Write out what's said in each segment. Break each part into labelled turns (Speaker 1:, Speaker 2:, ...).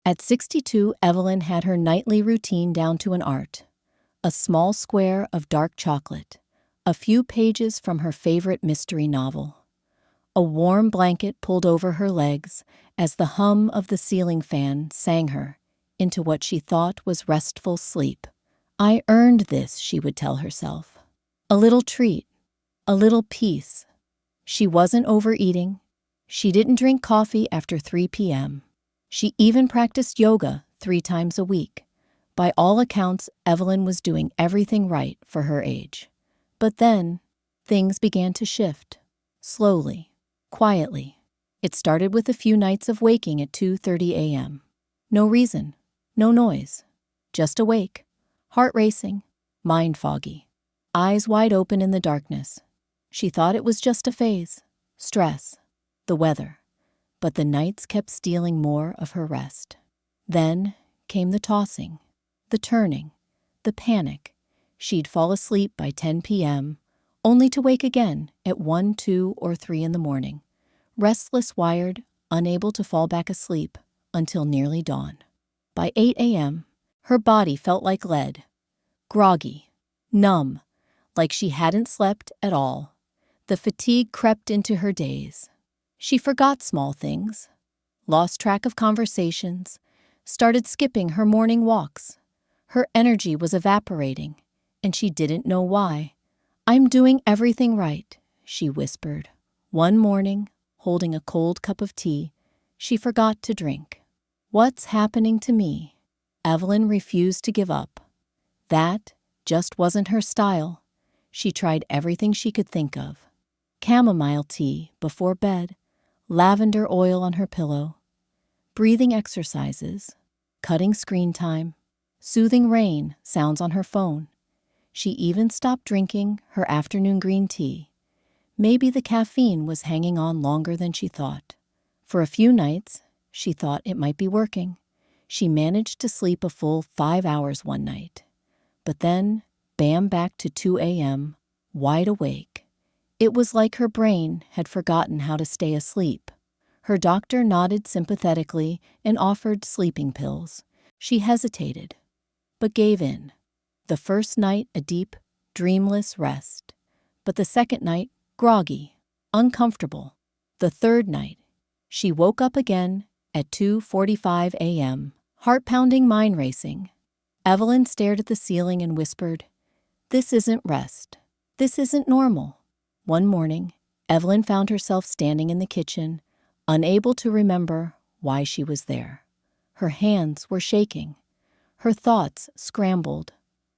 Speaker 1: At 62, Evelyn had her nightly routine down to an art. A small square of dark chocolate, a few pages from her favorite mystery novel. A warm blanket pulled over her legs as the hum of the ceiling fan sang her into what she thought was restful sleep. I earned this, she would tell herself. A little treat, a little peace. She wasn't overeating. She didn't drink coffee after 3 p.m. She even practiced yoga 3 times a week. By all accounts, Evelyn was doing everything right for her age. But then, things began to shift. Slowly, quietly. It started with a few nights of waking at 2:30 a.m. No reason, no noise. Just awake, heart racing, mind foggy, eyes wide open in the darkness. She thought it was just a phase, stress, the weather. But the nights kept stealing more of her rest. Then came the tossing, the turning, the panic. She'd fall asleep by 10 p.m., only to wake again at 1, 2, or 3 in the morning, restless, wired, unable to fall back asleep until nearly dawn. By 8 a.m., her body felt like lead, groggy, numb, like she hadn't slept at all. The fatigue crept into her days. She forgot small things, lost track of conversations, started skipping her morning walks. Her energy was evaporating, and she didn't know why. I'm doing everything right, she whispered. One morning, holding a cold cup of tea, she forgot to drink. What's happening to me? Evelyn refused to give up. That just wasn't her style. She tried everything she could think of. Chamomile tea before bed, lavender oil on her pillow, breathing exercises, cutting screen time, soothing rain sounds on her phone. She even stopped drinking her afternoon green tea. Maybe the caffeine was hanging on longer than she thought. For a few nights, she thought it might be working. She managed to sleep a full 5 hours one night. But then, bam, back to 2 a.m., wide awake. It was like her brain had forgotten how to stay asleep. Her doctor nodded sympathetically and offered sleeping pills. She hesitated, but gave in. The first night, a deep, dreamless rest. But the second night, groggy, uncomfortable. The third night, she woke up again at 2:45 a.m., heart pounding, mind racing. Evelyn stared at the ceiling and whispered, "This isn't rest. This isn't normal." One morning, Evelyn found herself standing in the kitchen, unable to remember why she was there. Her hands were shaking. Her thoughts scrambled.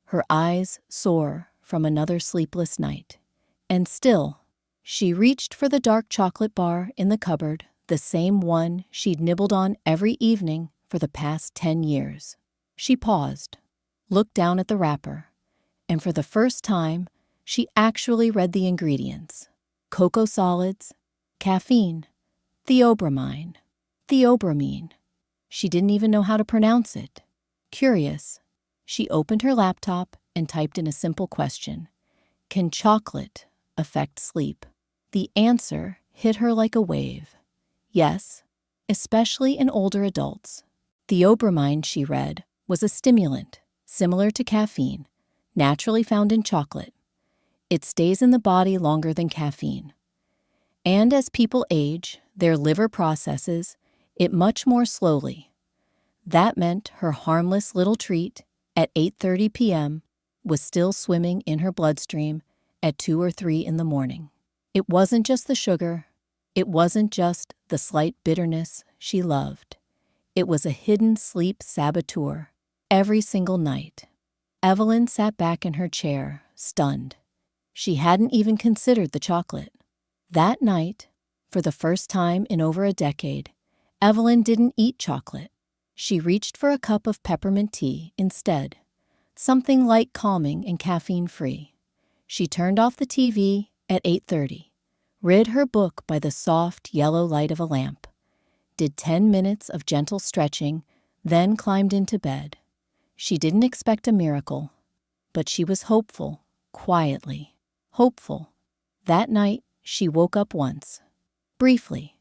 Speaker 1: Her eyes sore from another sleepless night. And still, she reached for the dark chocolate bar in the cupboard, the same one she'd nibbled on every evening for the past 10 years. She paused, looked down at the wrapper, and for the first time, she actually read the ingredients. Cocoa solids, caffeine, theobromine, theobromine. She didn't even know how to pronounce it. Curious, she opened her laptop and typed in a simple question. Can chocolate affect sleep? The answer hit her like a wave. Yes, especially in older adults. Theobromine, she read, was a stimulant, similar to caffeine, naturally found in chocolate. It stays in the body longer than caffeine. And as people age, their liver processes it much more slowly. That meant her harmless little treat at 8:30 p.m. was still swimming in her bloodstream at 2 or 3 in the morning. It wasn't just the sugar. It wasn't just the slight bitterness she loved. It was a hidden sleep saboteur every single night. Evelyn sat back in her chair, stunned. She hadn't even considered the chocolate. That night, for the first time in over a decade, Evelyn didn't eat chocolate. She reached for a cup of peppermint tea instead, something light, calming, and caffeine-free. She turned off the TV at 8:30, read her book by the soft yellow light of a lamp, did 10 minutes of gentle stretching, then climbed into bed. She didn't expect a miracle, but she was hopeful, quietly. Hopeful. That night, she woke up once, briefly,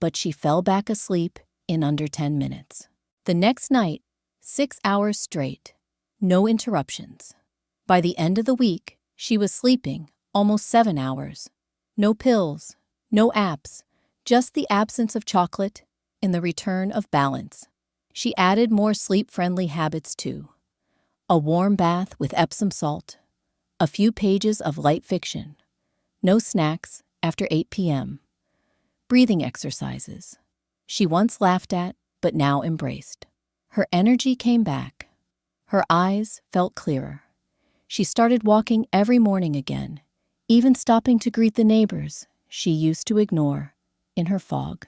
Speaker 1: but she fell back asleep in under 10 minutes. The next night, 6 hours straight. No interruptions. By the end of the week, she was sleeping almost 7 hours. No pills, no apps, just the absence of chocolate and the return of balance. She added more sleep-friendly habits too. A warm bath with Epsom salt, a few pages of light fiction, no snacks after 8 p.m., breathing exercises. She once laughed at, but now embraced. Her energy came back. Her eyes felt clearer. She started walking every morning again, even stopping to greet the neighbors she used to ignore in her fog.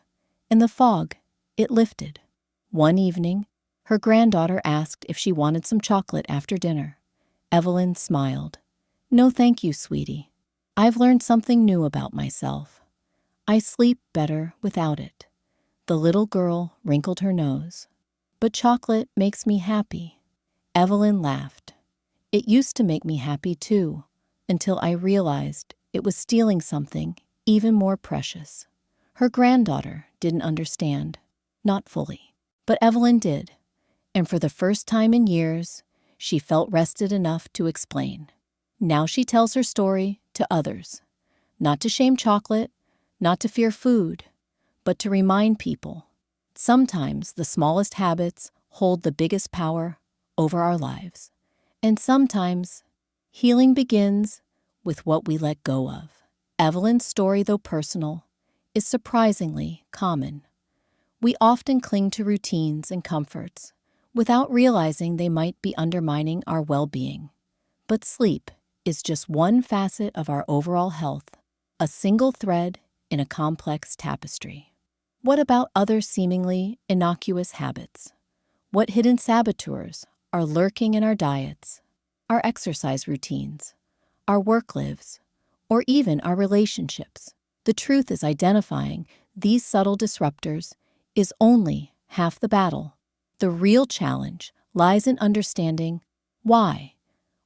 Speaker 1: In the fog, it lifted. One evening, her granddaughter asked if she wanted some chocolate after dinner. Evelyn smiled. "No, thank you, sweetie. I've learned something new about myself. I sleep better without it." The little girl wrinkled her nose. "But chocolate makes me happy." Evelyn laughed. "It used to make me happy too, until I realized it was stealing something even more precious." Her granddaughter didn't understand, not fully. But Evelyn did, and for the first time in years, she felt rested enough to explain. Now she tells her story to others, not to shame chocolate, not to fear food, but to remind people. Sometimes the smallest habits hold the biggest power over our lives. And sometimes healing begins with what we let go of. Evelyn's story, though personal, is surprisingly common. We often cling to routines and comforts without realizing they might be undermining our well-being. But sleep is just one facet of our overall health, a single thread in a complex tapestry. What about other seemingly innocuous habits? What hidden saboteurs are lurking in our diets, our exercise routines, our work lives, or even our relationships? The truth is, identifying these subtle disruptors is only half the battle. The real challenge lies in understanding why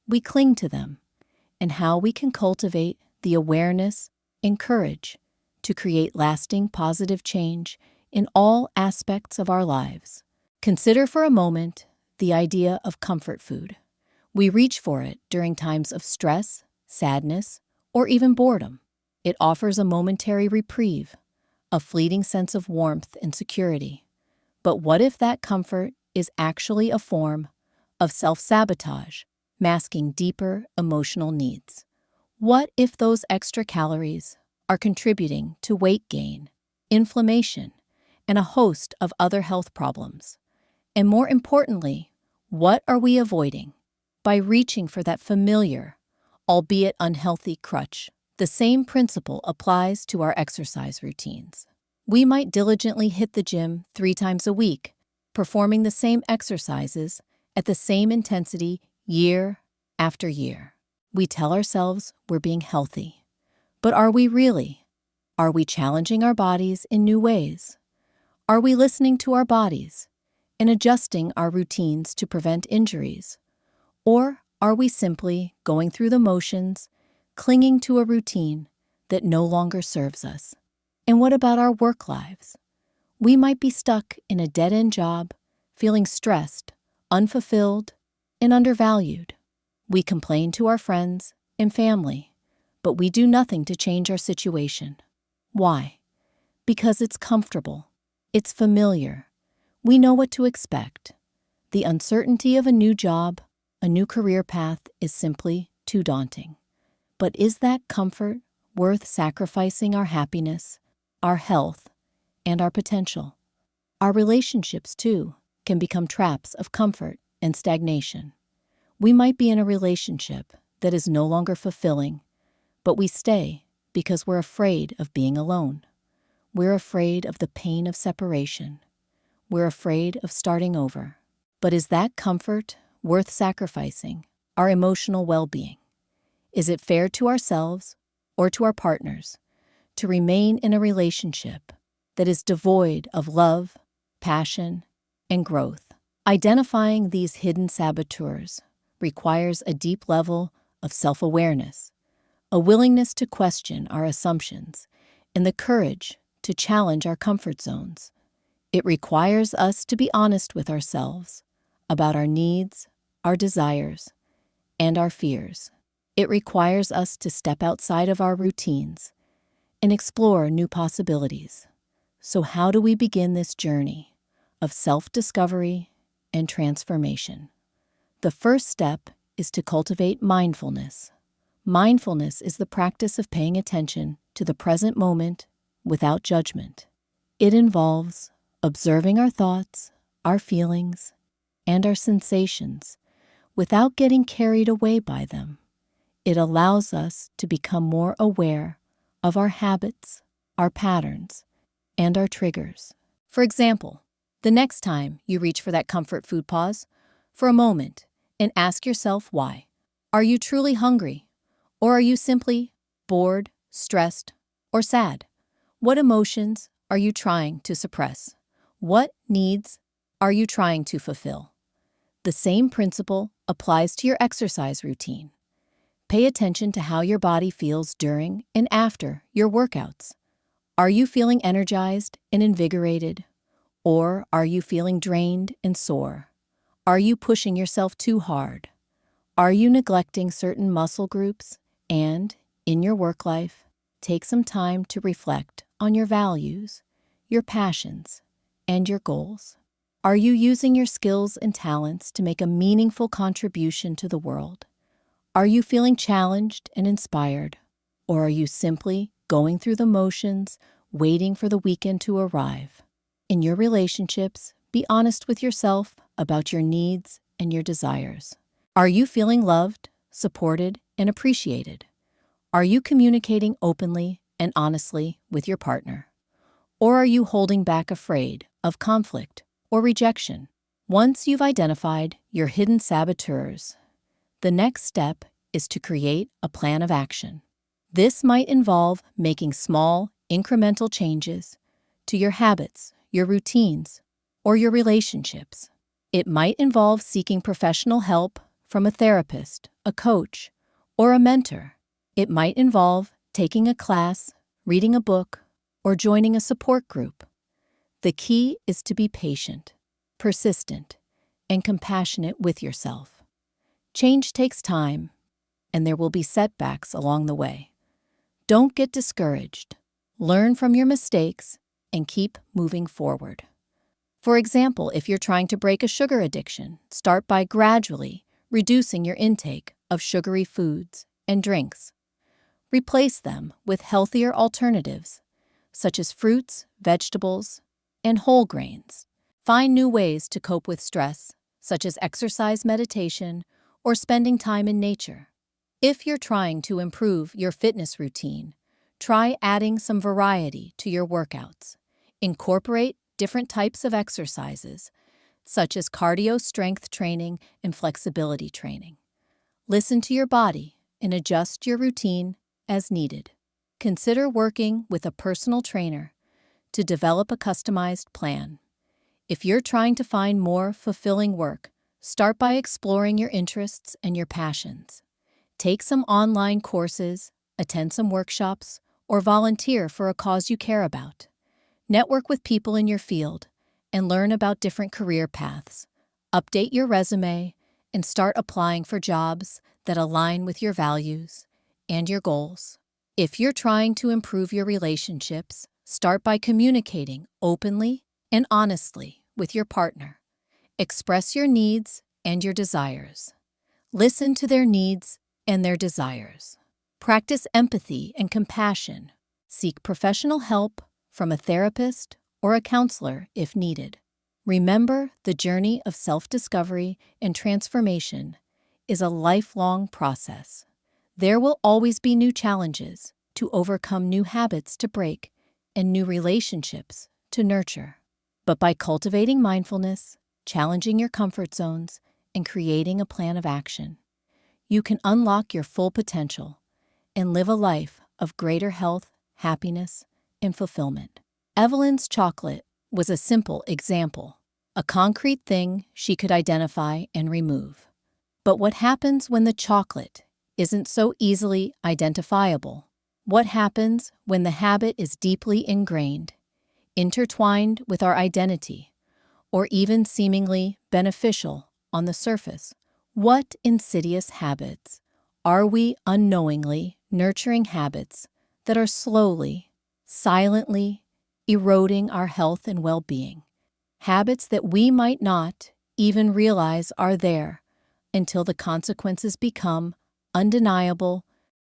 Speaker 1: we cling to them and how we can cultivate the awareness and courage to create lasting positive change in all aspects of our lives. Consider for a moment the idea of comfort food. We reach for it during times of stress, sadness, or even boredom. It offers a momentary reprieve, a fleeting sense of warmth and security. But what if that comfort is actually a form of self-sabotage, masking deeper emotional needs? What if those extra calories are contributing to weight gain, inflammation, and a host of other health problems? And more importantly, what are we avoiding by reaching for that familiar, albeit unhealthy crutch? The same principle applies to our exercise routines. We might diligently hit the gym 3 times a week, performing the same exercises at the same intensity year after year. We tell ourselves we're being healthy. But are we really? Are we challenging our bodies in new ways? Are we listening to our bodies and adjusting our routines to prevent injuries? Or are we simply going through the motions, clinging to a routine that no longer serves us? And what about our work lives? We might be stuck in a dead-end job, feeling stressed, unfulfilled, and undervalued. We complain to our friends and family, but we do nothing to change our situation. Why? Because it's comfortable. It's familiar. We know what to expect. The uncertainty of a new job, a new career path is simply too daunting. But is that comfort worth sacrificing our happiness, our health, and our potential? Our relationships, too, can become traps of comfort and stagnation. We might be in a relationship that is no longer fulfilling, but we stay because we're afraid of being alone. We're afraid of the pain of separation. We're afraid of starting over. But is that comfort worth sacrificing our emotional well-being? Is it fair to ourselves or to our partners to remain in a relationship that is devoid of love, passion, and growth? Identifying these hidden saboteurs requires a deep level of self-awareness, a willingness to question our assumptions, and the courage to challenge our comfort zones. It requires us to be honest with ourselves about our needs, our desires, and our fears. It requires us to step outside of our routines and explore new possibilities. So how do we begin this journey of self-discovery and transformation? The first step is to cultivate mindfulness. Mindfulness is the practice of paying attention to the present moment without judgment. It involves observing our thoughts, our feelings, and our sensations without getting carried away by them. It allows us to become more aware of our habits, our patterns, and our triggers. For example, the next time you reach for that comfort food, pause for a moment and ask yourself why. Are you truly hungry? Or are you simply bored, stressed, or sad? What emotions are you trying to suppress? What needs are you trying to fulfill? The same principle applies to your exercise routine. Pay attention to how your body feels during and after your workouts. Are you feeling energized and invigorated? Or are you feeling drained and sore? Are you pushing yourself too hard? Are you neglecting certain muscle groups? And, in your work life, take some time to reflect on your values, your passions, and your goals. Are you using your skills and talents to make a meaningful contribution to the world? Are you feeling challenged and inspired? Or are you simply going through the motions, waiting for the weekend to arrive? In your relationships, be honest with yourself about your needs and your desires. Are you feeling loved, supported, and appreciated? Are you communicating openly and honestly with your partner? Or are you holding back afraid of conflict or rejection? Once you've identified your hidden saboteurs, the next step is to create a plan of action. This might involve making small, incremental changes to your habits, your routines, or your relationships. It might involve seeking professional help from a therapist, a coach, or a mentor. It might involve taking a class, reading a book, or joining a support group. The key is to be patient, persistent, and compassionate with yourself. Change takes time, and there will be setbacks along the way. Don't get discouraged. Learn from your mistakes and keep moving forward. For example, if you're trying to break a sugar addiction, start by gradually reducing your intake of sugary foods and drinks. Replace them with healthier alternatives, such as fruits, vegetables, and whole grains. Find new ways to cope with stress, such as exercise, meditation, or spending time in nature. If you're trying to improve your fitness routine, try adding some variety to your workouts. Incorporate different types of exercises, such as cardio strength training and flexibility training. Listen to your body and adjust your routine as needed. Consider working with a personal trainer to develop a customized plan. If you're trying to find more fulfilling work, start by exploring your interests and your passions. Take some online courses, attend some workshops, or volunteer for a cause you care about. Network with people in your field and learn about different career paths. Update your resume and start applying for jobs that align with your values and your goals. If you're trying to improve your relationships, start by communicating openly and honestly with your partner. Express your needs and your desires. Listen to their needs and their desires. Practice empathy and compassion. Seek professional help from a therapist or a counselor if needed. Remember, the journey of self-discovery and transformation is a lifelong process. There will always be new challenges to overcome, new habits to break, and new relationships to nurture. But by cultivating mindfulness, challenging your comfort zones, and creating a plan of action, you can unlock your full potential and live a life of greater health, happiness, and fulfillment. Evelyn's chocolate was a simple example, a concrete thing she could identify and remove. But what happens when the chocolate isn't so easily identifiable? What happens when the habit is deeply ingrained intertwined with our identity, or even seemingly beneficial on the surface? What insidious habits are we unknowingly nurturing, habits that are slowly, silently eroding our health and well-being? Habits that we might not even realize are there until the consequences become undeniable